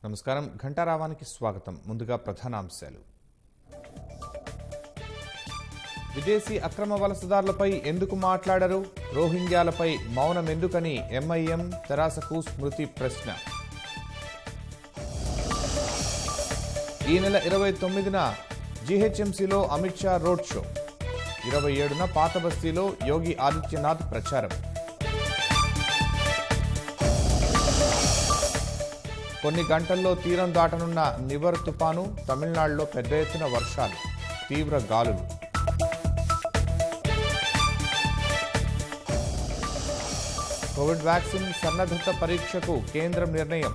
నమస్కారం ఘంటారావానికి స్వాగతం. ముందుగా ప్రధానాంశాలు. విదేశీ అక్రమ వలసదారులపై ఎందుకు మాట్లాడరు? రోహింగ్యాలపై మౌనం ఎందుకని ఎంఐఎం తెరాసకు స్మృతి ప్రశ్న. ఈ నెల 29న జీహెచ్ఎంసీలో అమిత్ షా రోడ్ షో. 27న పాత బస్తీలో యోగి ఆదిత్యనాథ్ ప్రచారం. కొన్ని గంటల్లో తీరం దాటనున్న నివర్ తుపాను. తమిళనాడులో పెద్ద ఎత్తున వర్షాలు, తీవ్ర గాలులు. కోవిడ్ వ్యాక్సిన్ సన్నద్ధత పరీక్షకు కేంద్రం నిర్ణయం.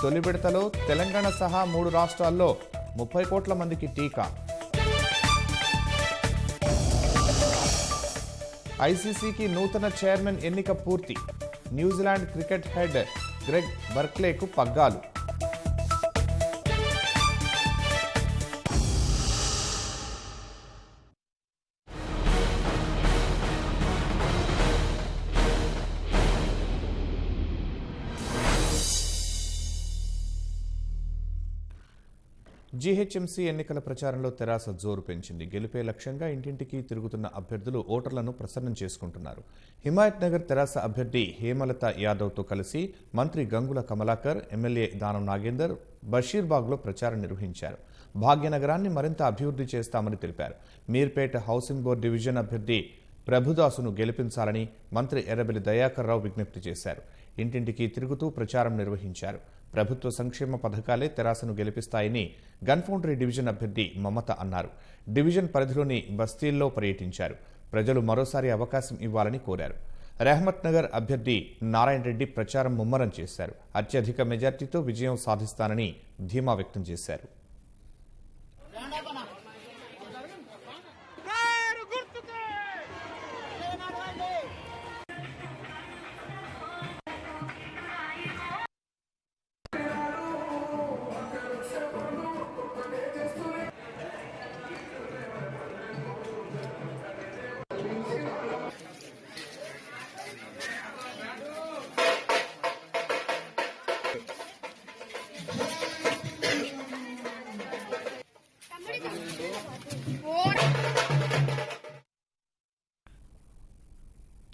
తొలి విడతలో తెలంగాణ సహా 3 రాష్ట్రాల్లో 30 కోట్ల మందికి టీకా. ఐసీసీకి నూతన చైర్మన్ ఎన్నిక పూర్తి. న్యూజిలాండ్ క్రికెట్ హెడ్ గ్రెగ్ బర్క్లేకు పగ్గాలు. జీహెచ్ఎంసీ ఎన్నికల ప్రచారంలో తెరాస జోరు పెంచింది. గెలిపే లక్ష్యంగా ఇంటింటికి తిరుగుతున్న అభ్యర్థులు ఓటర్లను ప్రసన్నం చేసుకుంటున్నారు. హిమాయత్ నగర్ తెరాస అభ్యర్థి హేమలత యాదవ్తో కలిసి మంత్రి గంగుల కమలాకర్, ఎమ్మెల్యే దానం నాగేందర్ బషీర్బాగ్లో ప్రచారం నిర్వహించారు. భాగ్యనగరాన్ని మరింత అభివృద్ధి చేస్తామని తెలిపారు. మీర్పేట హౌసింగ్ బోర్డు డివిజన్ అభ్యర్థి ప్రభుదాసును గెలిపించాలని మంత్రి ఎర్రబెల్లి దయాకర్ రావు విజ్ఞప్తి చేశారు. ఇంటింటికి తిరుగుతూ ప్రచారం నిర్వహించారు. ప్రభుత్వ సంక్షేమ పథకాలే తెరాసను గెలిపిస్తాయని గన్ ఫౌండరీ డివిజన్ అభ్యర్థి మమత అన్నారు. డివిజన్ పరిధిలోని బస్తీల్లో పర్యటించారు. ప్రజలు మరోసారి అవకాశం ఇవ్వాలని కోరారు. రెహమత్ నగర్ అభ్యర్థి నారాయణ రెడ్డి ప్రచారం ముమ్మరం చేశారు. అత్యధిక మెజార్టీతో విజయం సాధిస్తానని ధీమా వ్యక్తం చేశారు.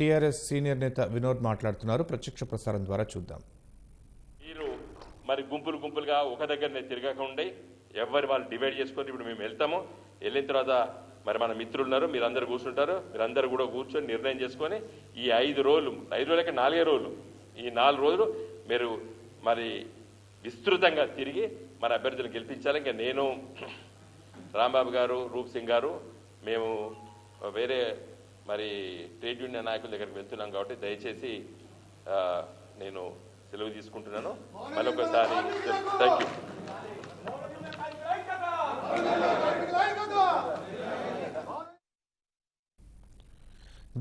టీఆర్ఎస్ సీనియర్ నేత వినోద్ మాట్లాడుతున్నారు. ప్రత్యక్ష ప్రసారం ద్వారా చూద్దాం. మీరు మరి గుంపులుగా ఒక దగ్గరనే తిరగకుండా ఎవరి వాళ్ళు డివైడ్ చేసుకొని ఇప్పుడు మేము వెళ్తాము. వెళ్ళిన తర్వాత మరి మన మిత్రులు ఉన్నారు, మీరందరూ కూర్చుంటారు. మీరందరూ కూడా కూర్చొని నిర్ణయం చేసుకొని ఈ 5 రోజులు 4 రోజులు ఈ 4 రోజులు మీరు మరి విస్తృతంగా తిరిగి మన అభ్యర్థులను గెలిపించాలి. ఇంకా నేను, రాంబాబు గారు, రూప్ సింగ్ గారు, మేము వేరే మరి ట్రేడ్ యూనియన్ నాయకుల దగ్గరికి వెళ్తున్నాం కాబట్టి దయచేసి నేను సెలవు తీసుకుంటున్నాను. మరొకసారి థ్యాంక్ యూ.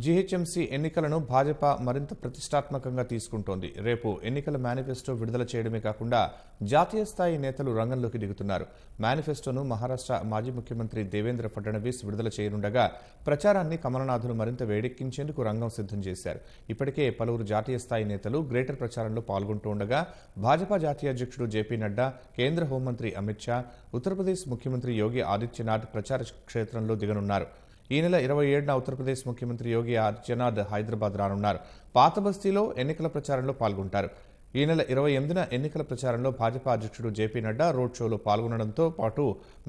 జీహెచ్ఎంసీ ఎన్నికలను భాజపా మరింత ప్రతిష్టాత్మకంగా తీసుకుంటోంది. రేపు ఎన్నికల మేనిఫెస్టో విడుదల చేయడమే కాకుండా జాతీయ స్థాయి నేతలు రంగంలోకి దిగుతున్నారు. మేనిఫెస్టోను మహారాష్ట్ర మాజీ ముఖ్యమంత్రి దేవేంద్ర ఫడ్నవీస్ విడుదల చేయనుండగా ప్రచారాన్ని కమలనాథులు మరింత వేడెక్కించేందుకు రంగం సిద్ధం చేశారు. ఇప్పటికే పలువురు జాతీయ స్థాయి నేతలు గ్రేటర్ ప్రచారంలో పాల్గొంటూ ఉండగా భాజపా జాతీయ అధ్యక్షుడు జేపీ నడ్డా, కేంద్ర హోంమంత్రి అమిత్ షా, ఉత్తరప్రదేశ్ ముఖ్యమంత్రి యోగి ఆదిత్యనాథ్ ప్రచార క్షేత్రంలో దిగనున్నారు. ఈ నెల 27న ఉత్తరప్రదేశ్ ముఖ్యమంత్రి యోగి ఆదిత్యనాథ్ హైదరాబాద్ రానున్నారు. పాత బస్తీలో ఎన్నికల ప్రచారంలో పాల్గొంటారు. ఈ నెల 28న ఎన్నికల ప్రచారంలో భాజపా అధ్యక్షుడు జేపీ నడ్డా రోడ్ షోలో పాల్గొనడంతో పాటు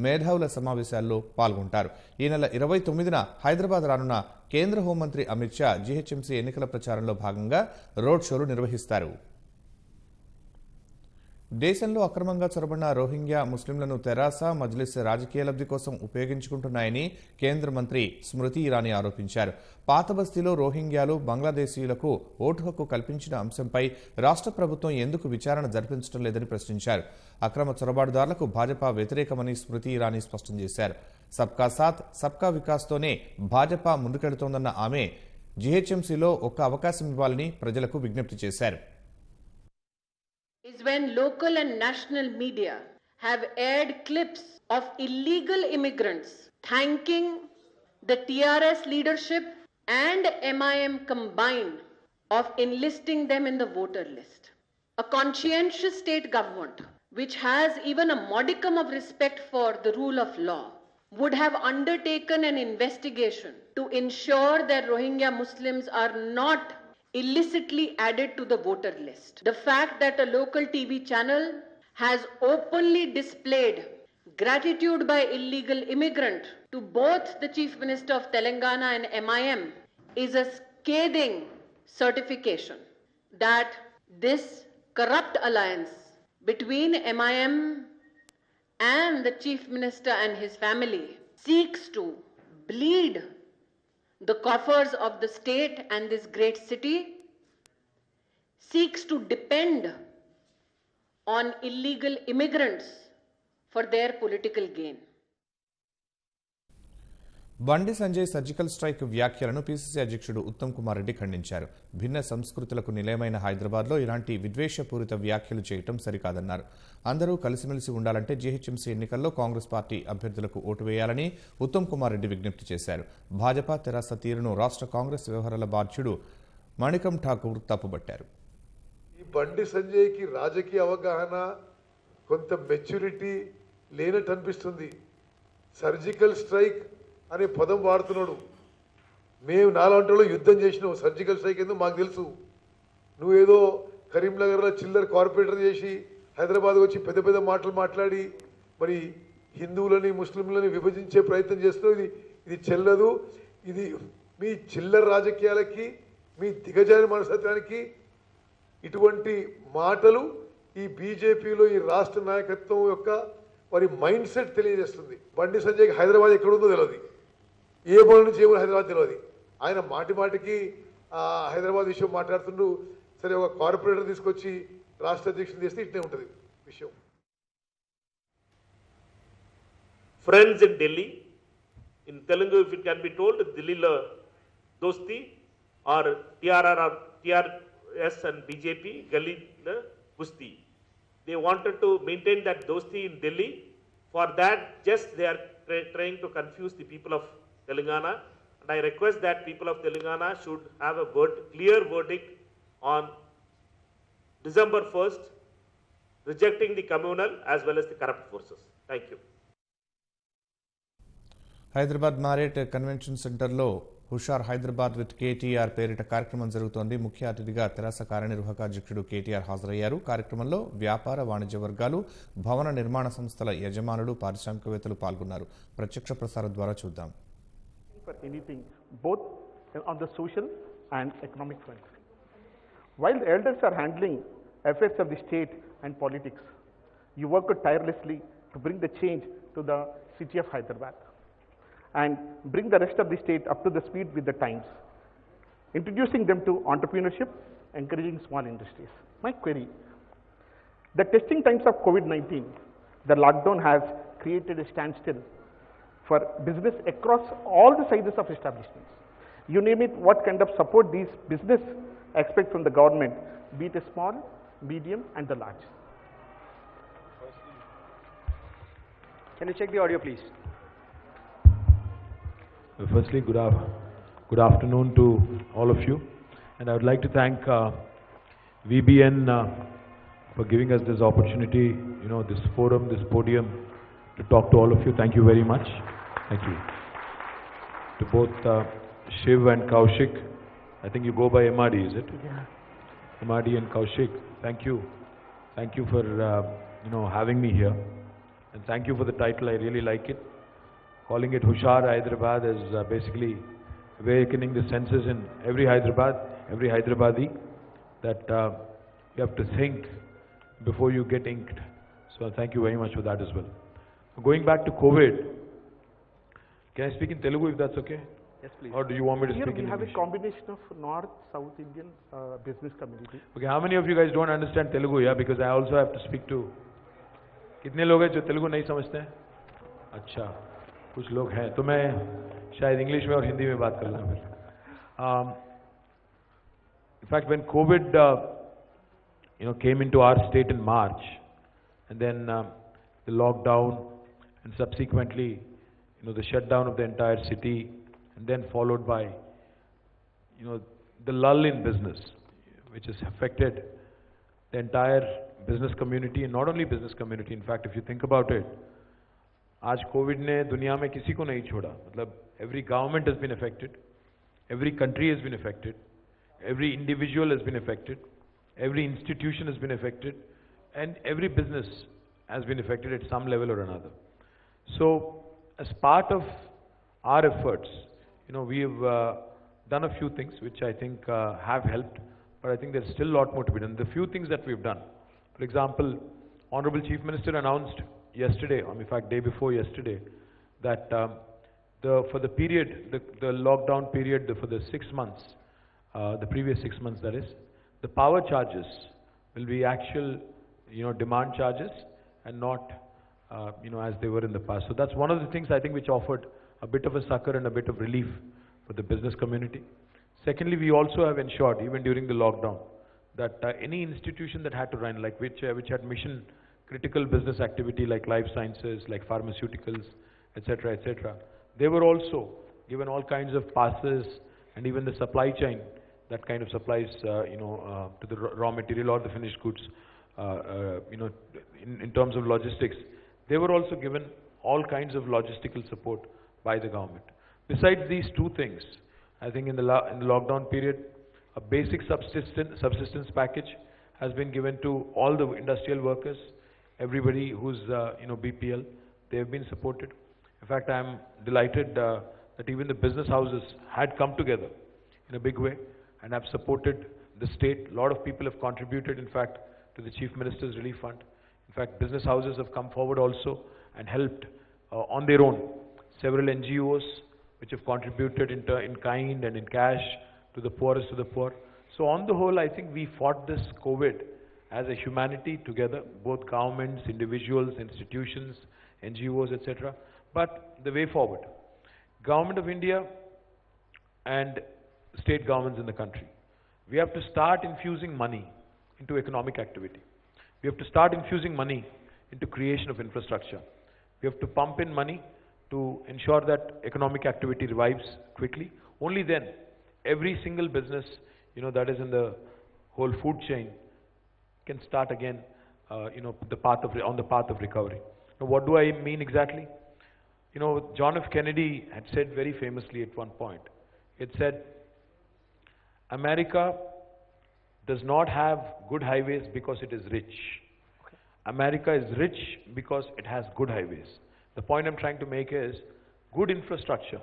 మేధావుల సమావేశాల్లో పాల్గొంటారు. ఈ నెల 29న హైదరాబాద్ రానున్న కేంద్ర హోంమంత్రి అమిత్ షా జీహెచ్ఎంసీ ఎన్నికల ప్రచారంలో భాగంగా రోడ్ షోలు నిర్వహిస్తారు. దేశంలో అక్రమంగా చొరబడిన రోహింగ్యా ముస్లింలను తెరాస, మజ్లిస్ రాజకీయ లబ్ధి కోసం ఉపయోగించుకుంటున్నాయని కేంద్ర మంత్రి స్మృతి ఇరానీ ఆరోపించారు. పాత బస్తీలో రోహింగ్యాలు, బంగ్లాదేశీయులకు ఓటు హక్కు కల్పించిన అంశంపై రాష్ట్ర ప్రభుత్వం ఎందుకు విచారణ జరిపించడం లేదని ప్రశ్నించారు. అక్రమ చొరబాటుదారులకు భాజపా వ్యతిరేకమని స్మృతి ఇరానీ స్పష్టం చేశారు. సబ్కా సాత్ సబ్కా వికాస్తోనే భాజపా ముందుకెడుతోందన్న ఆమె జీహెచ్ఎంసీలో ఒక్క అవకాశం ఇవ్వాలని ప్రజలకు విజ్ఞప్తి చేశారు. Is when local and national media have aired clips of illegal immigrants thanking the TRS leadership and MIM combined of enlisting them in the voter list. A conscientious state government which has even a modicum of respect for the rule of law, would have undertaken an investigation to ensure that Rohingya Muslims are not illicitly added to the voter list. The fact that a local TV channel has openly displayed gratitude by illegal immigrant to both the Chief Minister of Telangana and MIM is a scathing certification that this corrupt alliance between MIM and the Chief Minister and his family seeks to bleed the coffers of the state and this great city, seeks to depend on illegal immigrants for their political gain. Bandi Sanjay surgical strike వ్యాఖ్యలను PCC అధ్యక్షుడు ఉత్తమ్ కుమార్ రెడ్డి ఖండించారు. భిన్న సంస్కృతులకు నిలయమైన హైదరాబాద్లో ఇలాంటి విద్వేషపూరిత వ్యాఖ్యలు చేయటం సరికాదన్నారు. అందరూ కలిసిమెలిసి ఉండాలంటే జీహెచ్ఎంసీ ఎన్నికల్లో కాంగ్రెస్ పార్టీ అభ్యర్థులకు ఓటు వేయాలని ఉత్తమ్ కుమార్ రెడ్డి విజ్ఞప్తి చేశారు. భాజపా తెరాస తీరును రాష్ట్ర కాంగ్రెస్ వ్యవహారాల బాధ్యుడు మణికం ఠాకూర్ తప్పుబట్టారు. ఈ బండి సంజయ్కి రాజకీయ అవగాహన కొంత మెచ్యూరిటీ లేనట్టు అనిపిస్తుంది. సర్జికల్ స్ట్రైక్ అనే పదం వాడుతున్నాడు. మేము నాలాంటి యుద్ధం చేసినావు. సర్జికల్ స్ట్రైక్ ఎందుకు మాకు తెలుసు. నువ్వేదో కరీంనగర్లో చిల్లర కార్పొరేటర్ చేసి హైదరాబాద్ వచ్చి పెద్ద పెద్ద మాటలు మాట్లాడి మరి హిందువులని ముస్లింలని విభజించే ప్రయత్నం చేస్తున్నావు. ఇది చెల్లదు. ఇది మీ చిల్లర రాజకీయాలకి, మీ దిగజారి మనస్తత్వానికి ఇటువంటి మాటలు ఈ బీజేపీలో ఈ రాష్ట్ర నాయకత్వం యొక్క వారి మైండ్ సెట్ తెలియజేస్తుంది. బండి సంజయ్కి హైదరాబాద్ ఎక్కడుందో తెలియదు, ఏ మూల నుంచి ఏ మూల హైదరాబాద్ తెలియదు. ఆయన మాటి మాటికి హైదరాబాద్ విషయం మాట్లాడుతుండు. సరే, ఒక కార్పొరేటర్ తీసుకొచ్చి రాష్ట్ర అధ్యక్షుడు చేస్తే ఇట్నే ఉంటుంది విషయం. Friends in Delhi, in Telugu, if it can be told, Delhi lo dosti or TRR or TRS and BJP Gali la kusti. They wanted to maintain that dosti in Delhi. For that, just they are trying to confuse the people of Telangana. And I request that people of Telangana should have a clear verdict on December 1st, rejecting the communal as well as the corrupt forces. Thank you. Hyderabad Marriott convention సెంటర్లో హుషార్ Hyderabad with KTR పేరిట కార్యక్రమం జరుగుతోంది. ముఖ్య అతిథిగా తెరాస కార్యనిర్వాహక అధ్యక్షుడు కేటీఆర్ హాజరయ్యారు. కార్యక్రమంలో వ్యాపార వాణిజ్య వర్గాలు, భవన నిర్మాణ సంస్థల యజమానులు, పారిశ్రామికవేత్తలు పాల్గొన్నారు. ప్రత్యక్ష ప్రసారం ద్వారా చూద్దాం. For anything, both on the social and economic front. While the elders are handling affairs of the state and politics, you work tirelessly to bring the change to the city of Hyderabad and bring the rest of the state up to the speed with the times, introducing them to entrepreneurship, encouraging small industries. My query, the testing times of COVID-19, the lockdown has created a standstill for business across all the sizes of establishments. You name it, what kind of support these business expect from the government, be it a small, medium and the large? Can you check the audio, please? Firstly, good afternoon to all of you, and I would like to thank VBN for giving us this opportunity, this forum, this podium to talk to all of you. Thank you very much. Thank you. To both Shiv and Kaushik, I think you go by MRD, is it? Yeah. MRD and Kaushik, thank you. Thank you for having me here, and thank you for the title. I really like it. Calling it Hushar Hyderabad is basically awakening the senses in every Hyderabad, every Hyderabadi, that you have to think before you get inked. So thank you very much for that as well. Going back to COVID, can I speak in Telugu if that's okay? Yes, please. Or do you want me to Here speak in we have English? a combination of North, South Indian business community. Okay, how many of you guys don't understand Telugu? Yeah, because I also have to speak to. कितने लोग हैं जो तेलुगु नहीं समझते हैं? अच्छा, कुछ लोग हैं, तो मैं शायद इंग्लिश में और हिंदी में बात कर लूँ फिर. In fact, when COVID, came into our state in March, and then the lockdown, and subsequently, the shutdown of the entire city, and then followed by, the lull in business, which has affected the entire business community, and not only business community, in fact, if you think about it, आज Covid ने दुनिया में किसी को नहीं छोड़ा. मतलब every government has been affected, every country has been affected, every individual has been affected, every institution has been affected, and every business has been affected at some level or another. So, as part of our efforts, we've done a few things which I think have helped, but I think there's still a lot more to be done. The few things that we've done, for example, Honorable Chief Minister announced yesterday, or in fact day before yesterday, that for the period, the lockdown period, for the 6 months, the previous 6 months that is, the power charges will be actual, demand charges and not, as they were in the past. So that's one of the things I think which offered a bit of a succor and a bit of relief for the business community. Secondly, we also have ensured, even during the lockdown, that any institution that had to run, like which had mission critical business activity like life sciences, like pharmaceuticals, etc., etc., they were also given all kinds of passes, and even the supply chain that kind of supplies, to the raw material or the finished goods, in terms of logistics, they were also given all kinds of logistical support by the government. Besides these two things, I think in the lockdown period, a basic subsistence package has been given to all the industrial workers, everybody who's BPL. They have been supported. In fact, I am delighted that even the business houses had come together in a big way and have supported the state. A lot of people have contributed, in fact, to the Chief Minister's Relief Fund. In fact, business houses have come forward also and helped on their own. Several NGOs which have contributed in kind and in cash to the poorest of the poor. So on the whole, I think we fought this COVID as a humanity together, both governments, individuals, institutions, NGOs, etc. But the way forward, Government of India and state governments in the country, we have to start infusing money into economic activity. We have to start infusing money into creation of infrastructure. We have to pump in money to ensure that economic activity revives quickly. Only then, every single business, that is in the whole food chain, can start again, on the path of recovery. Now, what do I mean exactly? John F. Kennedy had said very famously at one point, it said, America does not have good highways because it is rich. Okay. America is rich because it has good highways. The point I'm trying to make is, good infrastructure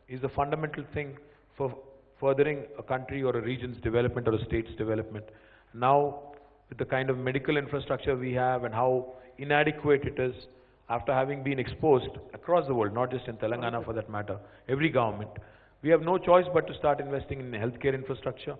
is the fundamental thing for furthering a country or a region's development or a state's development. Now, with the kind of medical infrastructure we have and how inadequate it is, after having been exposed across the world, not just in Telangana for that matter, every government, we have no choice but to start investing in healthcare infrastructure,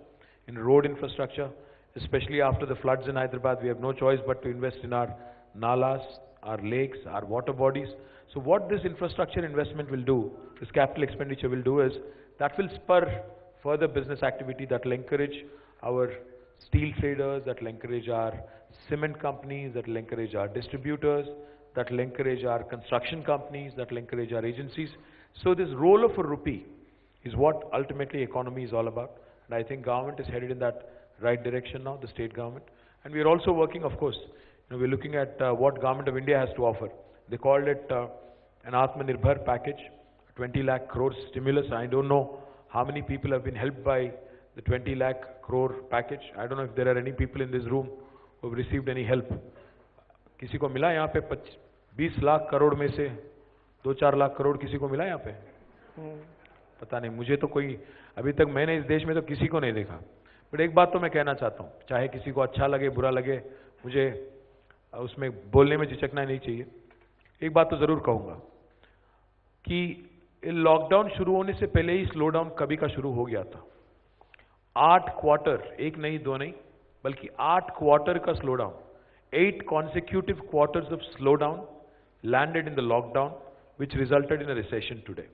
in road infrastructure, especially after the floods in Hyderabad. We have no choice but to invest in our nalas, our lakes, our water bodies. So what this infrastructure investment will do, this capital expenditure will do is, that will spur further business activity, that will encourage our steel traders, that will encourage our cement companies, that will encourage our distributors, that will encourage our construction companies, that will encourage our agencies. So this role of a rupee is what ultimately economy is all about. And I think government is headed in that right direction now, the state government. And we are also working, of course, we're looking at what Government of India has to offer. They called it an Atmanirbhar package, 20 lakh crore stimulus. I don't know how many people have been helped by the 20 lakh crore package. I don't know if there are any people in this room who have received any help. किसी को मिला यहाँ पे 20 लाख करोड़ में से 2-4 लाख करोड़ किसी को मिला यहाँ पे? पता नहीं, मुझे तो कोई, अभी तक मैंने इस देश में तो किसी को नहीं देखा. बट एक बात तो मैं कहना चाहता हूँ, चाहे किसी को अच्छा लगे बुरा लगे, मुझे उसमें बोलने में झिझकना नहीं चाहिए. एक बात तो जरूर कहूँगा कि लॉकडाउन शुरू होने से पहले ही स्लो डाउन कभी का शुरू हो गया था. 8 क्वार्टर, एक नहीं दो नहीं, बल्कि 8 क्वार्टर का slow down, 8 consecutive quarters of slowdown landed in the lockdown, which resulted in a recession today.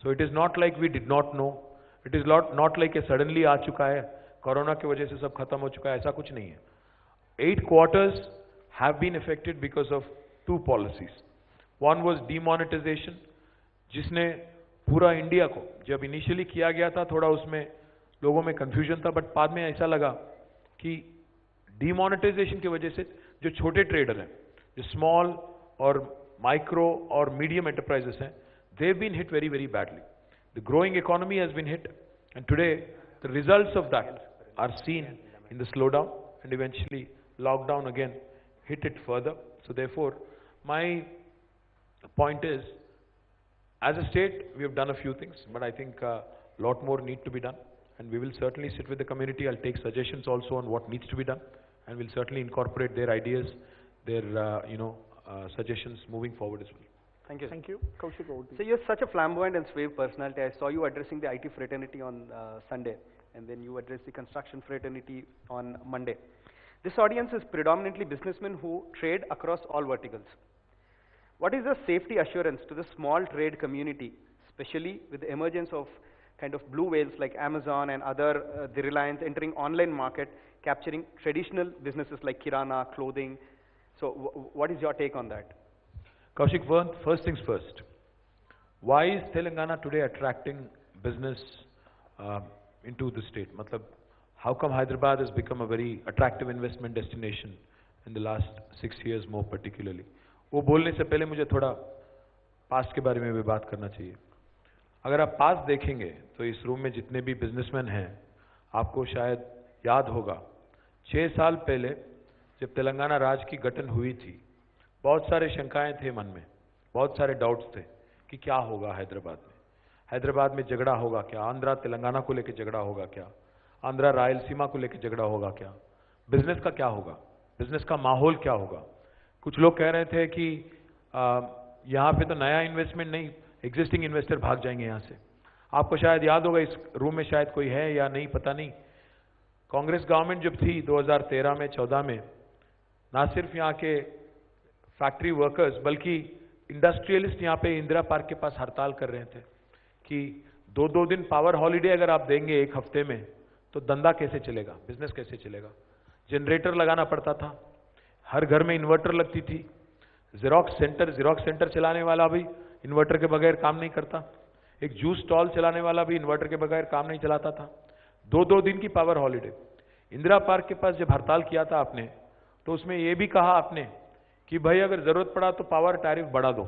So it is not like we did not know. It is not like a suddenly आ चुका है, corona की वजह से सब खत्म हो चुका है, ऐसा कुछ नहीं है. 8 quarters have been affected because of 2 policies. One was demonetization, जिसने पूरा इंडिया को, जब इनिशियली किया गया था थोड़ा उसमें लोगों में कंफ्यूजन था, बट बाद में ऐसा लगा कि डीमोनेटाइजेशन की वजह से जो छोटे ट्रेडर हैं, जो स्मॉल और माइक्रो और मीडियम एंटरप्राइजेस हैं, they've been hit very, very badly. The growing economy has been hit, and today the results of that are seen in the slowdown, and eventually lockdown again hit it further. So therefore, my point is, as a state, we have done a few things, but I think a lot more need to be done, and we will certainly sit with the community. I'll take suggestions also on what needs to be done, and we'll certainly incorporate their ideas, their suggestions moving forward as well. Thank you. Thank you. Kaushik, over to you. So you're such a flamboyant and suave personality. I saw you addressing the IT fraternity on Sunday, and then you addressed the construction fraternity on Monday. This audience is predominantly businessmen who trade across all verticals. What is the safety assurance to the small trade community, especially with the emergence of kind of blue whales like Amazon and other, the Reliance entering online market, capturing traditional businesses like Kirana, clothing? So what is your take on that? Kaushik, first things first. Why is Telangana today attracting business into the state? Matlab, how come Hyderabad has become a very attractive investment destination in the last 6 years more particularly? वो बोलने से पहले मुझे थोड़ा past के बारे में भी बात करना चाहिए. अगर आप पास्ट देखेंगे तो इस रूम में जितने भी बिजनेसमैन हैं, आपको शायद याद होगा 6 साल पहले जब तेलंगाना राज्य की गठन हुई थी, बहुत सारे शंकाएं थे मन में, बहुत सारे डाउट्स थे कि क्या होगा हैदराबाद में. हैदराबाद में झगड़ा होगा क्या, आंध्रा तेलंगाना को लेकर झगड़ा होगा क्या, आंध्रा रायलसीमा को लेकर झगड़ा होगा क्या, बिजनेस का क्या होगा, बिजनेस का माहौल क्या होगा. कुछ लोग कह रहे थे कि यहाँ पे तो नया इन्वेस्टमेंट नहीं, एग्जिस्टिंग इन्वेस्टर भाग जाएंगे यहाँ से. आपको शायद याद होगा, इस रूम में शायद कोई है या नहीं पता नहीं, कांग्रेस गवर्नमेंट जब थी 2013 में 14 में, ना सिर्फ यहाँ के फैक्ट्री वर्कर्स बल्कि इंडस्ट्रियलिस्ट यहाँ पे इंदिरा पार्क के पास हड़ताल कर रहे थे कि 2-2 दिन पावर हॉलिडे अगर आप देंगे एक हफ्ते में तो धंधा कैसे चलेगा, बिजनेस कैसे चलेगा. जनरेटर लगाना पड़ता था, हर घर में इन्वर्टर लगती थी. जेरोक्स सेंटर चलाने वाला भी इन्वर्टर के बगैर काम नहीं करता. एक जूस स्टॉल चलाने वाला भी इन्वर्टर के बगैर काम नहीं चलाता था. 2-2 दिन की पावर हॉलिडे. इंदिरा पार्क के पास जब हड़ताल किया था आपने, तो उसमें यह भी कहा आपने कि भाई अगर जरूरत पड़ा तो पावर टैरिफ बढ़ा दो,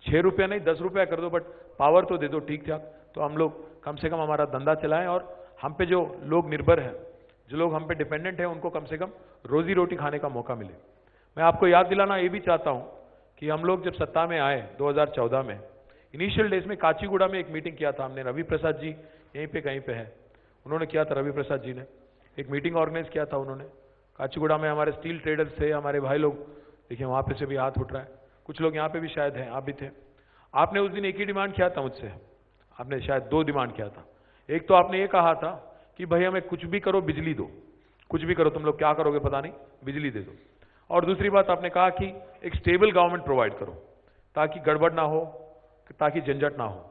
6 रुपया नहीं 10 रुपया कर दो, बट पावर तो दे दो ठीक ठाक, तो हम लोग कम से कम हमारा धंधा चलाएं और हम पे जो लोग निर्भर हैं, जो लोग हम पे डिपेंडेंट हैं, उनको कम से कम रोजी रोटी खाने का मौका मिले. मैं आपको याद दिलाना ये भी चाहता हूं कि हम लोग जब सत्ता में आए 2014 में, इनिशियल डेज में काचीगुड़ा में एक मीटिंग किया था हमने. रवि प्रसाद जी यहीं पे कहीं पे है, उन्होंने किया था, रवि प्रसाद जी ने एक मीटिंग ऑर्गेनाइज किया था उन्होंने काचीगुड़ा में. हमारे स्टील ट्रेडर्स थे, हमारे भाई लोग, देखिए वहां पे से भी हाथ उठ रहा है, कुछ लोग यहाँ पे भी शायद हैं, आप भी थे. आपने उस दिन एक ही डिमांड किया था मुझसे, आपने शायद 2 डिमांड किया था. एक तो आपने ये कहा था कि भाई हमें कुछ भी करो बिजली दो, कुछ भी करो, तुम लोग क्या करोगे पता नहीं, बिजली दे दो. और दूसरी बात आपने कहा कि एक स्टेबल गवर्नमेंट प्रोवाइड करो ताकि गड़बड़ ना हो, ताकि झंझट ना हो.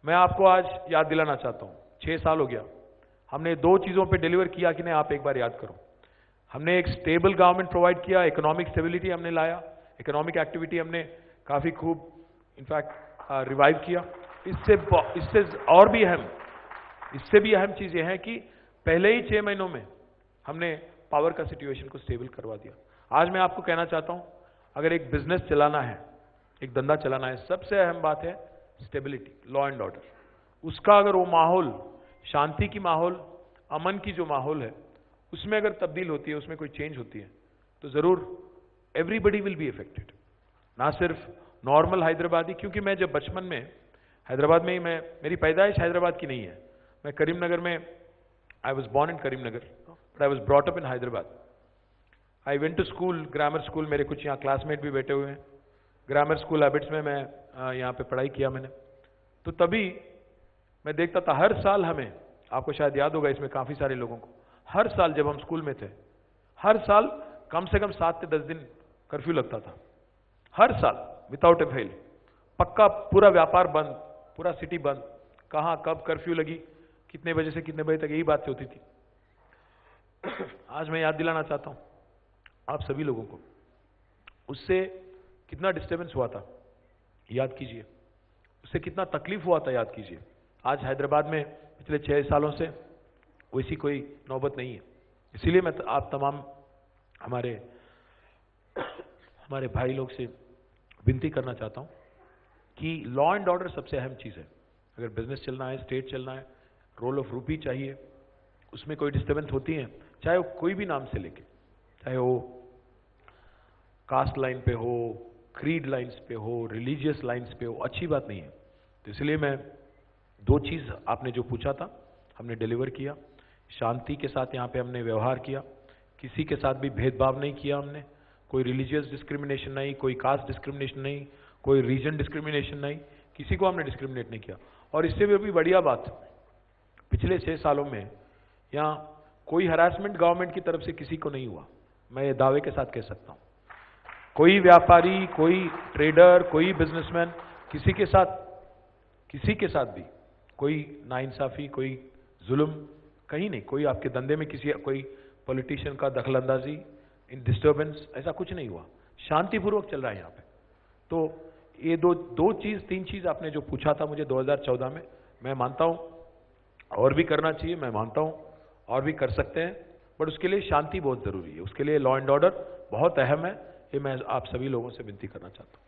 मैं आपको आज याद दिलाना चाहता हूँ, 6 साल हो गया, हमने 2 चीजों पे डिलीवर किया कि नहीं, आप एक बार याद करो. हमने एक स्टेबल गवर्नमेंट प्रोवाइड किया, इकोनॉमिक स्टेबिलिटी हमने लाया, इकोनॉमिक एक्टिविटी हमने काफी खूब इनफैक्ट रिवाइव किया. इससे और भी अहम, इससे भी अहम चीज यह है कि पहले ही 6 महीनों में हमने पावर का सिचुएशन को स्टेबल करवा दिया. आज मैं आपको कहना चाहता हूं, अगर एक बिजनेस चलाना है, एक धंधा चलाना है, सबसे अहम बात है स्टेबिलिटी, लॉ एंड ऑर्डर. उसका अगर वो माहौल, शांति की माहौल, अमन की जो माहौल है, उसमें अगर तब्दील होती है, उसमें कोई चेंज होती है, तो जरूर एवरीबडी विल बी इफेक्टेड, ना सिर्फ नॉर्मल हैदराबादी. क्योंकि मैं जब बचपन में हैदराबाद में ही, मेरी पैदाइश हैदराबाद की नहीं है, मैं करीमनगर में, I was born in Karimnagar, but I was brought up in Hyderabad. I went to school, grammar school, मेरे कुछ यहाँ क्लासमेट भी बैठे हुए हैं, ग्रामर स्कूल हैबिट्स में मैं यहाँ पे पढ़ाई किया मैंने. तो तभी मैं देखता था हर साल हमें, आपको शायद याद होगा इसमें काफी सारे लोगों को, हर साल जब हम स्कूल में थे, हर साल कम से कम 7 से 10 दिन कर्फ्यू लगता था, हर साल विदाउट ए फेल. पक्का पूरा व्यापार बंद, पूरा सिटी बंद, कहां कब कर्फ्यू लगी, कितने बजे से कितने बजे तक, यही बात होती थी. आज मैं याद दिलाना चाहता हूं आप सभी लोगों को, उससे कितना डिस्टर्बेंस हुआ था याद कीजिए, उससे कितना तकलीफ हुआ था याद कीजिए. आज हैदराबाद में पिछले 6 सालों से वैसी कोई नौबत नहीं है. इसीलिए मैं आप तमाम हमारे भाई लोग से विनती करना चाहता हूं कि लॉ एंड ऑर्डर सबसे अहम चीज़ है। अगर बिजनेस चलना है, स्टेट चलना है, रोल ऑफ रूपी चाहिए, उसमें कोई डिस्टर्बेंस होती है, चाहे वो कोई भी नाम से लेके, चाहे वो कास्ट लाइन पे हो, क्रीड लाइन्स पे हो, रिलीजियस लाइन्स पे हो, अच्छी बात नहीं है। तो इसलिए मैं 2 चीज़ आपने जो पूछा था हमने डिलीवर किया। शांति के साथ यहाँ पे हमने व्यवहार किया, किसी के साथ भी भेदभाव नहीं किया हमने, कोई रिलीजियस डिस्क्रिमिनेशन नहीं, कोई कास्ट डिस्क्रिमिनेशन नहीं, कोई रीजन डिस्क्रिमिनेशन नहीं, किसी को हमने डिस्क्रिमिनेट नहीं किया। और इससे भी बढ़िया बात, पिछले 6 सालों में यहाँ कोई हरासमेंट गवर्नमेंट की तरफ से किसी को नहीं हुआ, मैं ये दावे के साथ कह सकता हूँ। कोई व्यापारी, कोई ट्रेडर, कोई बिजनेसमैन, किसी के साथ भी कोई नाइंसाफी, कोई जुल्म कहीं नहीं, कोई आपके धंधे में कोई पॉलिटिशियन का दखलंदाजी, इन डिस्टर्बेंस, ऐसा कुछ नहीं हुआ, शांतिपूर्वक चल रहा है यहाँ पे। तो ये 3 चीज आपने जो पूछा था मुझे 2014 में, मैं मानता हूँ और भी करना चाहिए, मैं मानता हूँ और भी कर सकते हैं, बट उसके लिए शांति बहुत जरूरी है, उसके लिए लॉ एंड ऑर्डर बहुत अहम है। ये मैं आप सभी लोगों से विनती करना चाहता हूँ।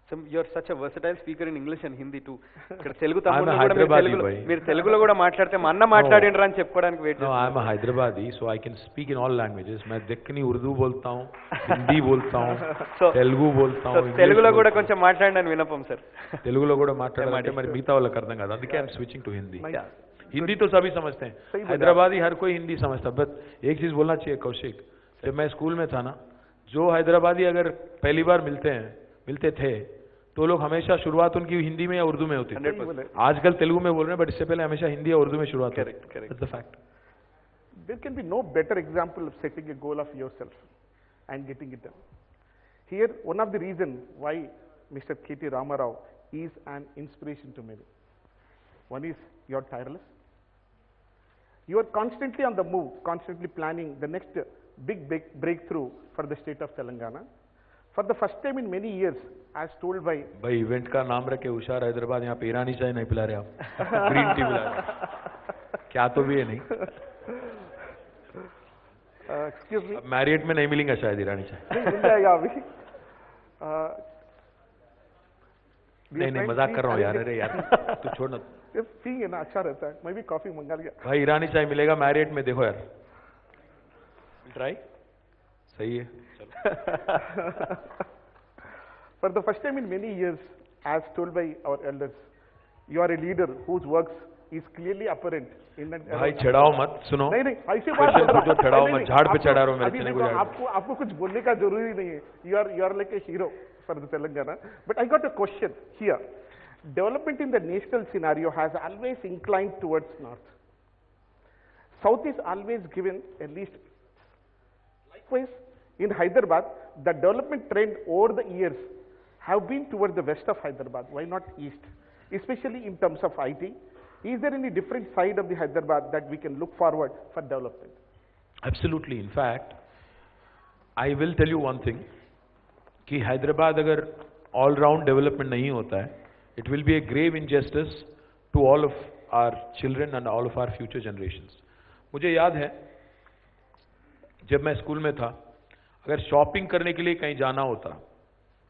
So you're such a versatile speaker in English and Hindi too. ఇక్కడ తెలుగు I'm a తమ్ముళ్ళు కూడా Hyderabadi boy. మీరు తెలుగులో కూడా మాట్లాడితే మా అన్న మాట్లాడిండ్రా అని చెప్పుకోవడానికి wait No, I'm a Hyderabadi, so I can speak in all languages. मैं दक्कनी उर्दू बोलता हूँ, हिंदी बोलता हूँ, तेलुगु बोलता हूँ, తెలుగులో కూడా కొంచెం మాట్లాడండి వినపం సార్. తెలుగులో కూడా మాట్లాడాలంటే మరి మిగతా వాళ్ళకి అర్థం కాదు, అందుకే I'm switching to Hindi. Hindi तो सभी समझते हैं, हैदराबादी हर कोई हिंदी समझता है, बट एक चीज बोलना चाहिए कौशिक, जब मैं स्कूल में था ना, जो हैदराबादी अगर पहली बार मिलते थे तो लोग हमेशा शुरुआत उनकी हिंदी में या उर्दू में होती थी। आजकल तेलुगु में बोल रहे हैं, बट इससे पहले हमेशा हिंदी या उर्दू में शुरुआत होती थी। That's the fact. There can be no better example of setting a goal of yourself and getting it done. Here, one of the reasons why Mr. K.T. Ramarao is an inspiration to many. One is you're tireless. You are constantly on the move, constantly planning the next big breakthrough for the state of Telangana. For the first time in many years, as told by भाई event का नाम रखे हुशार हैदराबाद, यहाँ पे ईरानी चाय नहीं पिला रहे आप, ग्रीन टी पिला रहे, क्या तो भी है नहीं। excuse me. मैरियट में नहीं मिलेगा शायद ईरानी चाय। नहीं मजाक कर रहा हूँ यार, अरे यार तू छोड़ना। ठीक है ना, अच्छा रहता है, मैं भी कॉफी मंगा लिया। भाई ईरानी चाय मिलेगा मैरियट में, देखो यार ट्राई, सही है। For the first time in many years, as told by our elders, you are a leader whose works is clearly apparent in the. भाई चढ़ाओ मत, सुनो। नहीं ऐसे बात पूछो, चढ़ाओ मत, झाड़ पे चढ़ा रहा हूँ मेरे चने को। आपको कुछ बोलने का जरूरी नहीं है। You are like a hero for the Telangana. But I got a question here. Development in the national scenario has always inclined towards north. South is always given a least. Likewise, in Hyderabad, the development trend over the years have been toward the west of Hyderabad. Why not east? Especially in terms of IT. Is there any different side of the Hyderabad that we can look forward for development? Absolutely. In fact, I will tell you one thing, कि हैदराबाद अगर all round development नहीं होता है, it will be a grave injustice to all of our children and all of our future generations. मुझे याद है जब मैं स्कूल में था, अगर शॉपिंग करने के लिए कहीं जाना होता,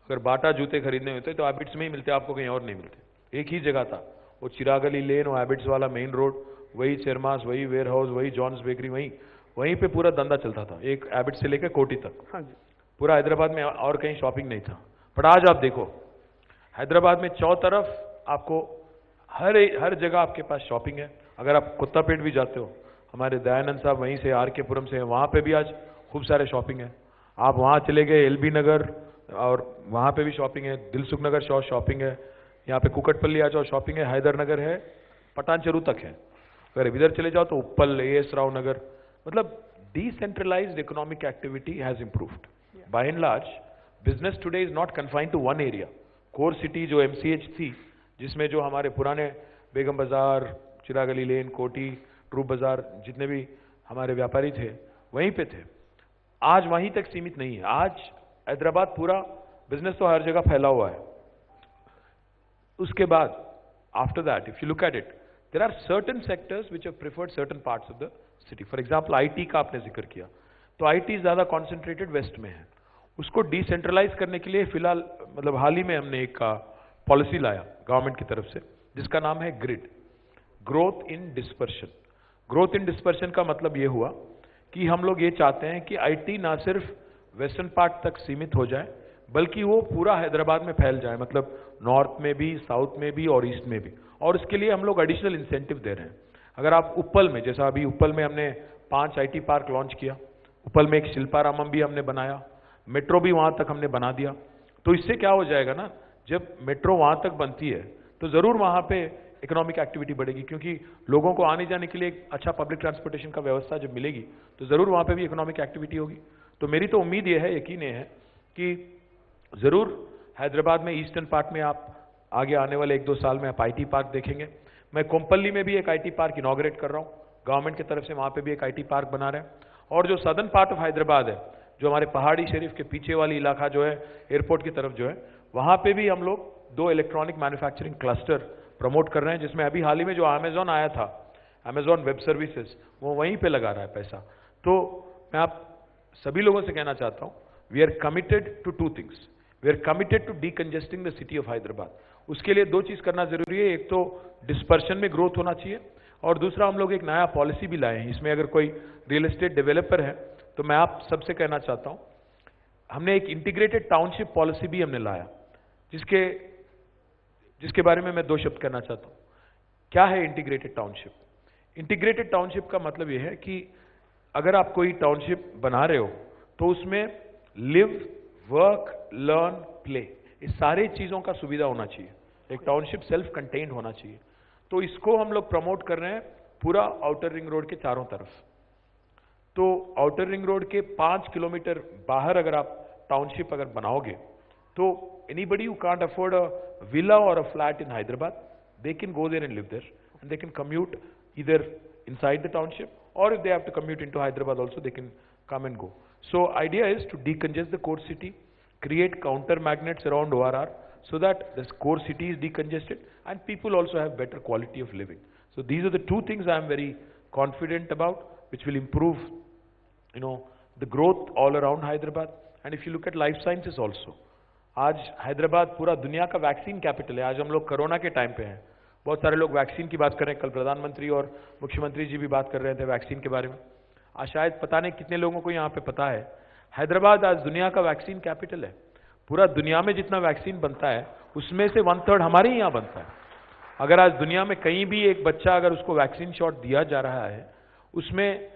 अगर बाटा जूते खरीदने होते तो हैबिट्स में ही मिलते, आपको कहीं और नहीं मिलते। एक ही जगह था, वो चिरागली लेन, वो हैबिट्स वाला मेन रोड, वही चेरमास, वही वेयर हाउस, वही जॉन्स बेकरी, वहीं पे पूरा धंधा चलता था, एक हैबिट से लेकर कोटी तक। हाँ जी। पूरा हैदराबाद में और कहीं शॉपिंग नहीं था। पर आज आप देखो, हैदराबाद में चौ तरफ आपको हर जगह आपके पास शॉपिंग है। अगर आप कुत्तापेट भी जाते हो, हमारे दयानंद साहब वहीं से आर के पुरम से, वहाँ पे भी आज खूब सारे शॉपिंग है। आप वहाँ चले गए एलबी नगर, और वहाँ पे भी शॉपिंग है, दिलसुख नगर शॉपिंग है, यहाँ पे कुकटपल्ली आ जाओ शॉपिंग है, हैदर नगर है, पटानचेरू तक है। अगर इधर चले जाओ तो उप्पल, AS राव नगर, मतलब decentralized economic activity has improved. By and large, business today is not confined to one area. Core city जो MCH थी, जिसमें जो हमारे पुराने बेगम बाजार, चिरागली लेन, कोटी, ट्रूप बाजार, जितने भी हमारे व्यापारी थे वहीं पे थे, आज वहीं तक सीमित नहीं है। आज हैदराबाद पूरा बिजनेस तो हर जगह फैला हुआ है। उसके बाद after that if you look at it, there are certain sectors which have preferred certain parts of the city. For example IT का आपने जिक्र किया, तो आईटी ज़्यादा कॉन्सेंट्रेटेड वेस्ट में है। उसको डिसेंट्रलाइज करने के लिए फिलहाल मतलब हाल ही में हमने एक पॉलिसी लाया गवर्नमेंट की तरफ से, जिसका नाम है grid, growth in dispersion. Growth in dispersion का मतलब ये हुआ कि हम लोग ये चाहते हैं कि आईटी ना सिर्फ वेस्टर्न पार्ट तक सीमित हो जाए, बल्कि वो पूरा हैदराबाद में फैल जाए, मतलब नॉर्थ में भी, साउथ में भी और ईस्ट में भी। और इसके लिए हम लोग एडिशनल इंसेंटिव दे रहे हैं। अगर आप उप्पल में, जैसा अभी उप्पल में हमने 5 आईटी पार्क लॉन्च किया, उप्पल में एक शिल्पारामम भी हमने बनाया, मेट्रो भी वहां तक हमने बना दिया। तो इससे क्या हो जाएगा ना, जब मेट्रो वहां तक बनती है तो जरूर वहां पे इकोनॉमिक एक्टिविटी बढ़ेगी, क्योंकि लोगों को आने जाने के लिए एक अच्छा पब्लिक ट्रांसपोर्टेशन का व्यवस्था जब मिलेगी तो जरूर वहां पे भी इकोनॉमिक एक्टिविटी होगी। तो मेरी तो उम्मीद यह है, यकीन ये है कि जरूर हैदराबाद में ईस्टर्न पार्ट में आप आगे आने वाले 1-2 साल में आप आईटी पार्क देखेंगे। मैं कोम्पल्ली में भी एक आईटी पार्क इनॉग्रेट कर रहा हूं, गवर्नमेंट की तरफ से वहां पे भी एक आईटी पार्क बना रहे हैं। और जो सदर्न पार्ट ऑफ हैदराबाद है, जो हमारे पहाड़ी शरीफ के पीछे वाली इलाका जो है एयरपोर्ट की तरफ जो है, वहां पे भी हम लोग 2 इलेक्ट्रॉनिक मैन्युफैक्चरिंग क्लस्टर प्रमोट कर रहे हैं, जिसमें अभी हाल ही में जो अमेजॉन आया था, अमेजॉन वेब सर्विसेज, वो वहीं पे लगा रहा है पैसा। तो मैं आप सभी लोगों से कहना चाहता हूं, we are committed to 2 things. We are committed to decongesting the city of Hyderabad. उसके लिए 2 चीज करना जरूरी है, एक तो डिस्पर्शन में ग्रोथ होना चाहिए, और दूसरा हम लोग एक नया पॉलिसी भी लाए हैं। इसमें अगर कोई रियल एस्टेट डेवलपर है तो मैं आप सबसे कहना चाहता हूं, हमने एक इंटीग्रेटेड टाउनशिप पॉलिसी भी हमने लाया, जिसके बारे में मैं 2 शब्द कहना चाहता हूं। क्या है इंटीग्रेटेड टाउनशिप? इंटीग्रेटेड टाउनशिप का मतलब यह है कि अगर आप कोई टाउनशिप बना रहे हो तो उसमें लिव, वर्क, लर्न, प्ले, इस सारी चीजों का सुविधा होना चाहिए। एक टाउनशिप सेल्फ कंटेन्ड होना चाहिए। तो इसको हम लोग प्रमोट कर रहे हैं पूरा आउटर रिंग रोड के चारों तरफ। तो आउटर रिंग रोड के 5 किलोमीटर बाहर अगर आप टाउनशिप अगर बनाओगे तो anybody who can't afford a villa or a flat in Hyderabad, they can go there and live there, and they can commute either inside the township, or if they have to commute into Hyderabad also, they can come and go. So idea is to decongest the core city, create counter magnets around ORR so that this core city is decongested and people also have better quality of living. So these are the 2 things I am very confident about, which will improve, the growth all around Hyderabad. And if you look at life sciences also, आज हैदराबाद पूरा दुनिया का vaccine capital है। आज हम लोग corona के time पे हैं, बहुत सारे लोग वैक्सीन की बात कर रहे हैं। कल प्रधानमंत्री और मुख्यमंत्री जी भी बात कर रहे थे वैक्सीन के बारे में। आज शायद पता नहीं कितने लोगों को यहाँ पे पता है, हैदराबाद आज दुनिया का वैक्सीन कैपिटल है। पूरा दुनिया में जितना वैक्सीन बनता है उसमें से 1/3 हमारे ही यहाँ बनता है। अगर आज दुनिया में कहीं भी एक बच्चा अगर उसको वैक्सीन शॉट दिया जा रहा है, उसमें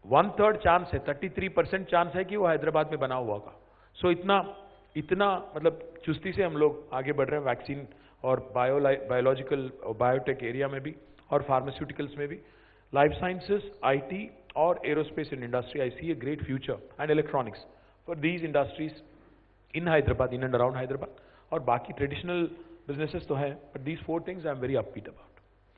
1/3 चांस है, 33% चांस है कि वो हैदराबाद में बना हुआ होगा। सो इतना मतलब चुस्ती से हम लोग आगे बढ़ रहे हैं वैक्सीन और बायोलॉजिकल और बायोटेक एरिया में भी और फार्मास्यूटिकल्स में भी। लाइफ साइंसेस, आईटी और aerospace and industry, I see a great future and electronics for these industries in Hyderabad, in and around Hyderabad. और बाकी ट्रेडिशनल बिजनेसेस तो हैं, but these 4 things I am very upbeat about.